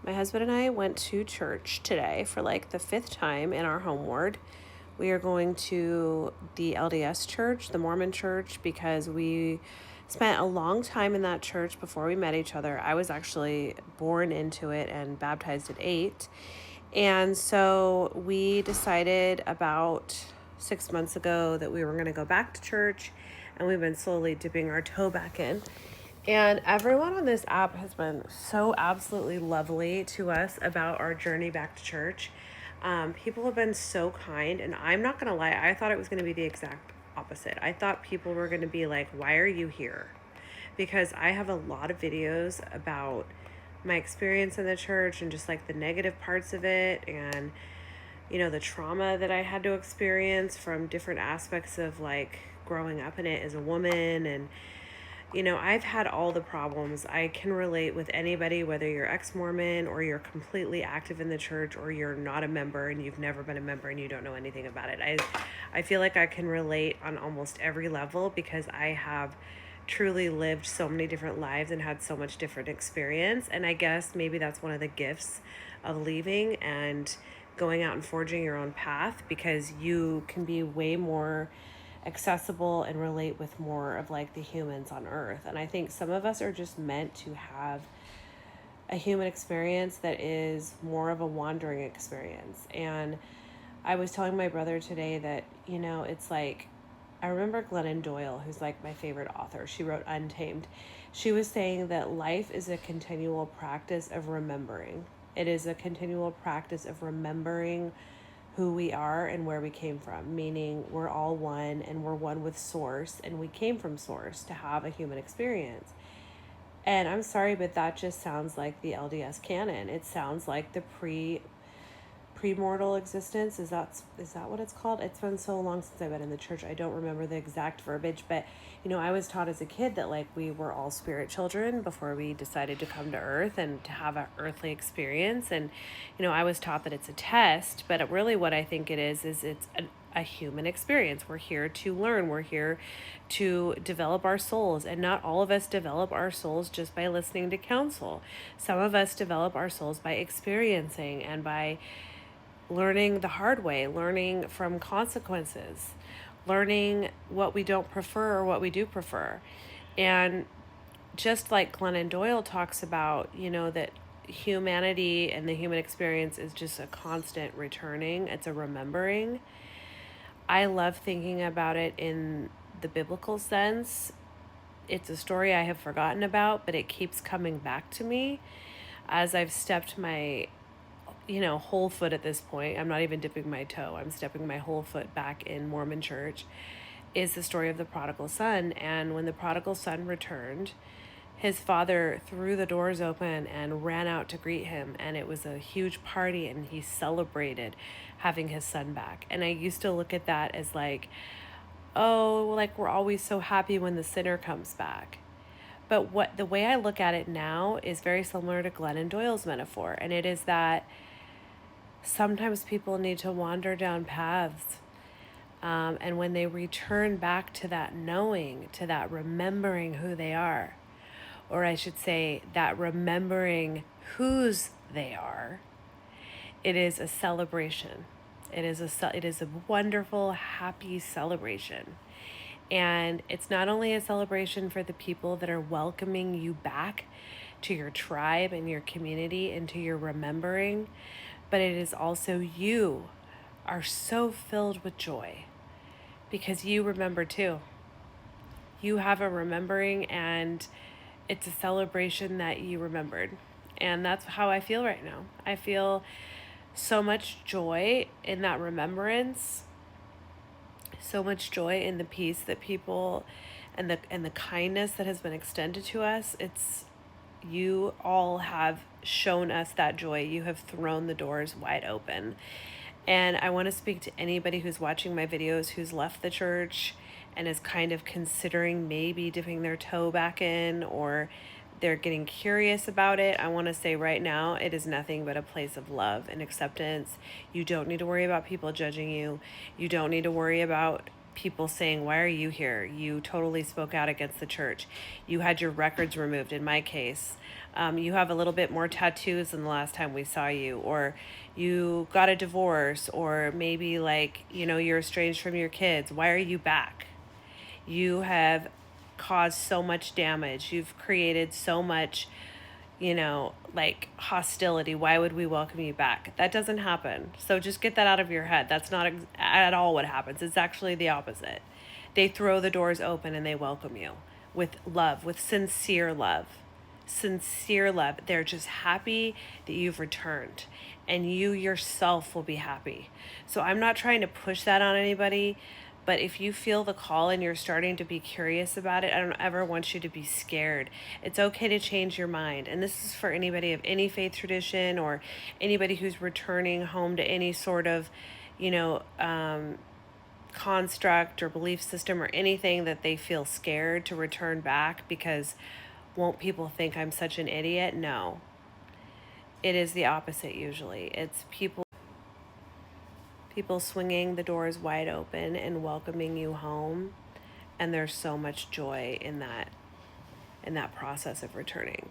My husband and I went to church today for like the 5th time in our home ward. We are going to the LDS church, the Mormon church, because we spent a long time in that church before we met each other. I was actually born into it and baptized at 8. And so we decided about 6 months ago that we were going to go back to church, and we've been slowly dipping our toe back in. And everyone on this app has been so absolutely lovely to us about our journey back to church. People have been so kind, and I'm not going to lie, I thought it was going to be the exact opposite. I thought people were going to be like, why are you here? Because I have a lot of videos about my experience in the church and just like the negative parts of it, and the trauma that I had to experience from different aspects of like growing up in it as a woman. And I've had all the problems. I can relate with anybody, whether you're ex-Mormon or you're completely active in the church or you're not a member and you've never been a member and you don't know anything about it. I feel like I can relate on almost every level because I have truly lived so many different lives and had so much different experience. And I guess maybe that's one of the gifts of leaving and going out and forging your own path, because you can be way more accessible and relate with more of like the humans on earth. And I think some of us are just meant to have a human experience that is more of a wandering experience. And I was telling my brother today that, it's like, I remember Glennon Doyle, who's like my favorite author. She wrote Untamed. She was saying that life is a continual practice of remembering. It is a continual practice of remembering who we are and where we came from, meaning we're all one and we're one with Source, and we came from Source to have a human experience. And I'm sorry, but that just sounds like the LDS canon. It sounds like the premortal existence. Is that what it's called? It's been so long since I've been in the church, I don't remember the exact verbiage, but I was taught as a kid that like we were all spirit children before we decided to come to earth and to have an earthly experience. And I was taught that it's a test, but really what I think it is it's a human experience. We're here to learn. We're here to develop our souls. And not all of us develop our souls just by listening to counsel. Some of us develop our souls by experiencing and by learning the hard way, learning from consequences, learning what we don't prefer or what we do prefer. And just like Glennon Doyle talks about, that humanity and the human experience is just a constant returning. It's a remembering. I love thinking about it in the biblical sense. It's a story I have forgotten about, but it keeps coming back to me as I've stepped my whole foot at this point. I'm not even dipping my toe. I'm stepping my whole foot back in Mormon church, is the story of the prodigal son. And when the prodigal son returned, his father threw the doors open and ran out to greet him. And it was a huge party, and he celebrated having his son back. And I used to look at that as like, oh, like we're always so happy when the sinner comes back. But the way I look at it now is very similar to Glennon Doyle's metaphor. And it is that sometimes people need to wander down paths. And when they return back to that knowing, to that remembering who they are, or I should say that remembering whose they are, it is a celebration. It is a wonderful, happy celebration. And it's not only a celebration for the people that are welcoming you back to your tribe and your community and to your remembering, but it is also you are so filled with joy because you remember too. You have a remembering, and it's a celebration that you remembered. And that's how I feel right now. I feel so much joy in that remembrance, so much joy in the peace that people and the kindness that has been extended to us. You all have shown us that joy. You have thrown the doors wide open. And I want to speak to anybody who's watching my videos who's left the church and is kind of considering maybe dipping their toe back in, or they're getting curious about it. I want to say right now, it is nothing but a place of love and acceptance. You don't need to worry about people judging you. You don't need to worry about people saying, why are you here? You totally spoke out against the church. You had your records removed, in my case. You have a little bit more tattoos than the last time we saw you, or you got a divorce, or maybe like, you're estranged from your kids. Why are you back? You have caused so much damage. You've created so much, like hostility. Why would we welcome you back? That doesn't happen. So just get that out of your head. That's not at all what happens. It's actually the opposite. They throw the doors open and they welcome you with love, with sincere love. Sincere love. They're just happy that you've returned, and you yourself will be happy. So I'm not trying to push that on anybody, but if you feel the call and you're starting to be curious about it, I don't ever want you to be scared. It's okay to change your mind. And this is for anybody of any faith tradition, or anybody who's returning home to any sort of, construct or belief system, or anything that they feel scared to return back because won't people think I'm such an idiot? No. It is the opposite usually. It's people swinging the doors wide open and welcoming you home, and there's so much joy in that process of returning.